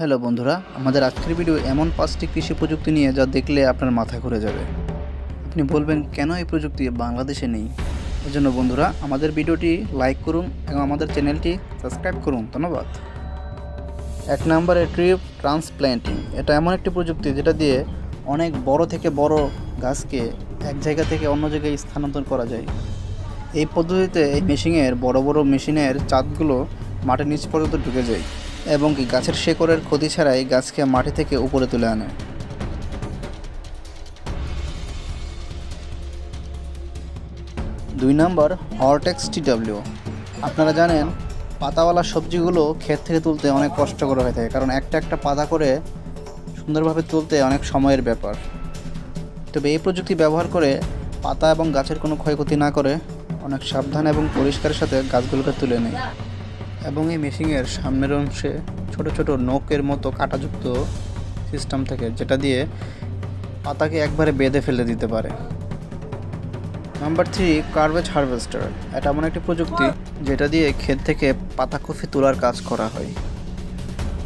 Hello বন্ধুরা, আমাদের আজকের ভিডিও এমন 5টি কৃষি প্রযুক্তি নিয়ে যা দেখলে আপনার মাথা ঘুরে যাবে। আপনি বলবেন কেন এই প্রযুক্তি বাংলাদেশে নেই? এজন্য বন্ধুরা আমাদের ভিডিওটি লাইক করুন এবং আমাদের চ্যানেলটি সাবস্ক্রাইব করুন। ধন্যবাদ। 1 নম্বরে ট্রি ট্রান্সপ্ল্যান্টিং। এটা এমন একটি প্রযুক্তি যেটা দিয়ে অনেক বড় থেকে বড় গাছকে এক জায়গা থেকে অন্য জায়গায় স্থানান্তর করা যায়। এই পদ্ধতিতে এই বড় বড় মেশিনের চাঁদগুলো মাটির নিচ পর্যন্ত ঢুকে যায় এবং কি গাছের শেকড়ের ক্ষতি ছাড়াই গাছকে মাটি থেকে উপরে তুলে আনে। 2 নম্বর হরটেক্স টিডব্লিউ। আপনারা জানেন পাতাওয়ালা সবজিগুলো ক্ষেত থেকে তুলতে অনেক কষ্টকর হয়ে থাকে, কারণ একটা একটা পাতা করে সুন্দরভাবে তুলতে অনেক সময়ের ব্যাপার। তবে এই প্রযুক্তি ব্যবহার করে পাতা এবং গাছের কোনো ক্ষয়ক্ষতি না করে অনেক সাবধান এবং পরিষ্কারের সাথে গাছগুলোকে তুলে নেয়। এবং এই মেশিনের সামনের অংশে ছোট ছোট নখের মতো কাঁটাযুক্ত সিস্টেম থাকে, যেটা দিয়ে পাতাকে একবারে বেঁধে ফেলে দিতে পারে। Number 3 cabbage harvester. এটা এমন একটি প্রযুক্তি যেটা দিয়ে ক্ষেত থেকে পাতাকপি তোলার কাজ করা হয়।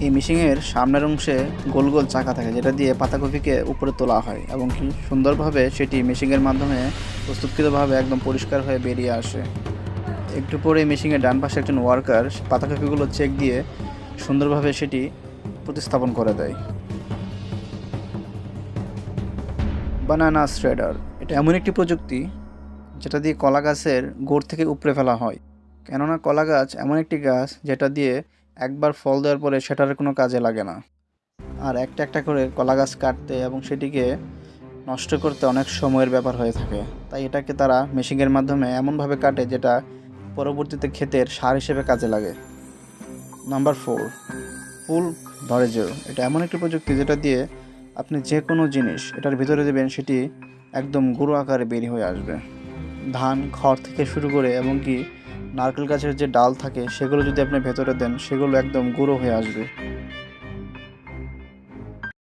এই মেশিনের সামনের অংশে গোল গোল চাকা থাকে, যেটা দিয়ে পাতাকপিকে উপরে তোলা হয় এবং কি সুন্দরভাবে সেটি মেশিনের মাধ্যমে প্রস্তুতকৃতভাবে একদম পরিষ্কার হয়ে বেরিয়ে আসে। একটু পরে মেশিনের ডান পাশে একজন ওয়ার্কার পাতাকপিগুলো চেক দিয়ে সুন্দরভাবে সেটি প্রতিস্থাপন করে দেয়। বানানা শ্রেডার। এটা এমন একটি প্রযুক্তি যেটা দিয়ে কলা গাছের গোড় থেকে উপড়ে ফেলা হয়। কেননা কলা গাছ এমন একটি গাছ যেটা দিয়ে একবার ফল দেওয়ার পরে সেটার কোনো কাজে লাগে না, আর একটা একটা করে কলা গাছ কাটতে এবং সেটিকে নষ্ট করতে অনেক সময়ের ব্যাপার হয়ে থাকে। তাই এটাকে তারা মেশিনের মাধ্যমে এমনভাবে কাটে যেটা পরবর্তীতে ক্ষেতের সার হিসেবে কাজে লাগে। নাম্বার 4 ফুল ধরেজের। এটা এমন একটি প্রযুক্তি যেটা দিয়ে আপনি যে কোনো জিনিস এটার ভিতরে দেবেন সেটি একদম গুঁড়ো আকারে বের হয়ে আসবে। ধান খড় থেকে শুরু করে এমনকি নারকেল গাছের যে ডাল থাকে সেগুলো যদি আপনি ভেতরে দেন সেগুলো একদম গুঁড়ো হয়ে আসবে।